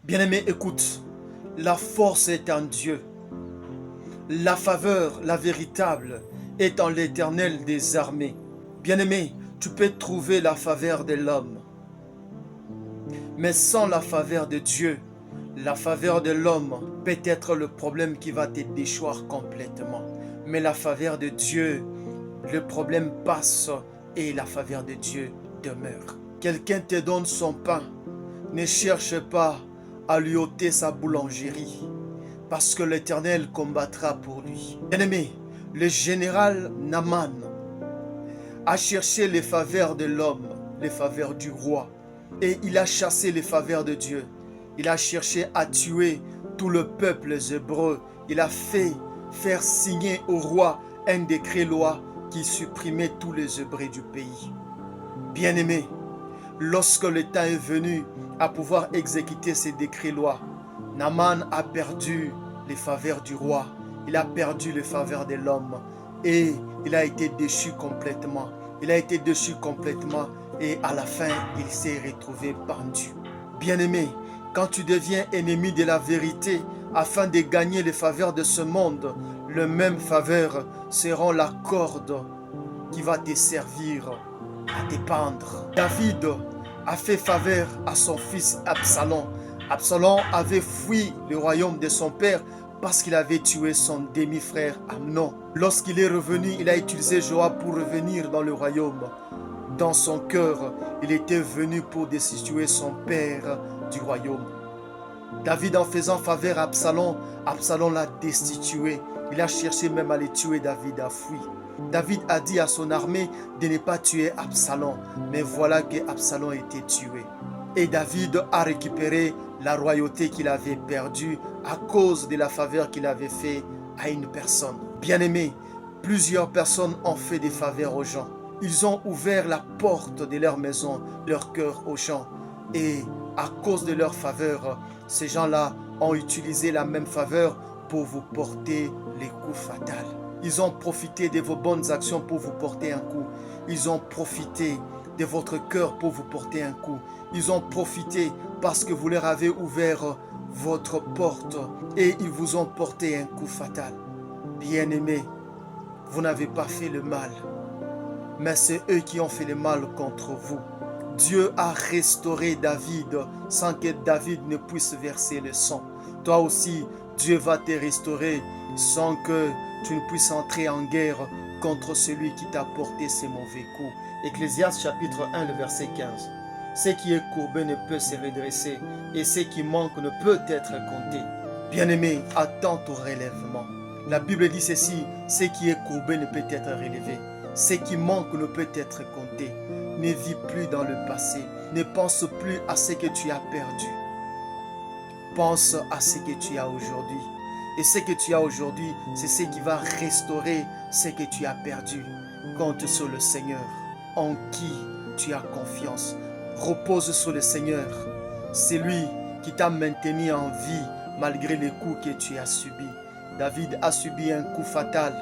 Bien-aimé, écoute, la force est en Dieu. La faveur, la véritable, est en l'Éternel des armées. Bien-aimé, tu peux trouver la faveur de l'homme, mais sans la faveur de Dieu, la faveur de l'homme peut être le problème qui va te déchoir complètement. Mais la faveur de Dieu, le problème passe et la faveur de Dieu demeure. Quelqu'un te donne son pain, ne cherche pas à lui ôter sa boulangerie, parce que l'Éternel combattra pour lui. Bien-aimé, le général Naaman a cherché les faveurs de l'homme, les faveurs du roi, et il a chassé les faveurs de Dieu. Il a cherché à tuer tout le peuple hébreu. Il a fait faire signer au roi un décret-loi qui supprimait tous les Hébreux du pays. Bien-aimé, lorsque le temps est venu à pouvoir exécuter ces décrets-lois, Naaman a perdu les faveurs du roi. Il a perdu les faveurs de l'homme et il a été déchu complètement. Il a été déchu complètement et à la fin, il s'est retrouvé pendu. Bien-aimé, quand tu deviens ennemi de la vérité afin de gagner les faveurs de ce monde, les mêmes faveurs seront la corde qui va te servir à te pendre. David a fait faveur à son fils Absalom. Absalom avait fui le royaume de son père parce qu'il avait tué son demi-frère Amnon. Lorsqu'il est revenu, il a utilisé Joab pour revenir dans le royaume. Dans son cœur, il était venu pour destituer son père du royaume. David, en faisant faveur à Absalom, Absalom l'a destitué. Il a cherché même à le tuer. David a fui. David a dit à son armée de ne pas tuer Absalom. Mais voilà que Absalom a été tué. Et David a récupéré la royauté qu'il avait perdue à cause de la faveur qu'il avait fait à une personne. Bien-aimé, plusieurs personnes ont fait des faveurs aux gens. Ils ont ouvert la porte de leur maison, leur cœur aux gens. Et à cause de leur faveur, ces gens-là ont utilisé la même faveur pour vous porter les coups fatals. Ils ont profité de vos bonnes actions pour vous porter un coup. Ils ont profité de votre cœur pour vous porter un coup. Ils ont profité parce que vous leur avez ouvert votre porte et ils vous ont porté un coup fatal. Bien-aimés, vous n'avez pas fait le mal, mais c'est eux qui ont fait le mal contre vous. Dieu a restauré David sans que David ne puisse verser le sang. Toi aussi, Dieu va te restaurer sans que tu ne puisses entrer en guerre contre celui qui t'a porté ces mauvais coups. Ecclésiaste chapitre 1, le verset 15. Ce qui est courbé ne peut se redresser et ce qui manque ne peut être compté. Bien-aimé, attends ton relèvement. La Bible dit ceci, ce qui est courbé ne peut être relevé. Ce qui manque ne peut être compté. Ne vis plus dans le passé. Ne pense plus à ce que tu as perdu. Pense à ce que tu as aujourd'hui. Et ce que tu as aujourd'hui, c'est ce qui va restaurer ce que tu as perdu. Compte sur le Seigneur, en qui tu as confiance. Repose sur le Seigneur. C'est lui qui t'a maintenu en vie malgré les coups que tu as subis. David a subi un coup fatal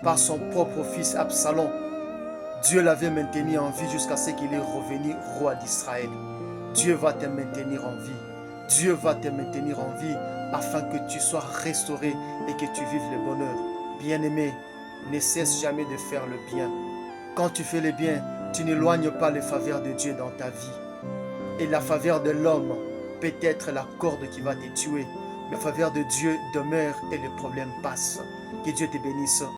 par son propre fils Absalom. Dieu l'avait maintenu en vie jusqu'à ce qu'il est revenu roi d'Israël. Dieu va te maintenir en vie. Dieu va te maintenir en vie afin que tu sois restauré et que tu vives le bonheur. Bien-aimé, ne cesse jamais de faire le bien. Quand tu fais le bien, tu n'éloignes pas les faveurs de Dieu dans ta vie. Et la faveur de l'homme peut être la corde qui va te tuer. La faveur de Dieu demeure et le problème passe. Que Dieu te bénisse.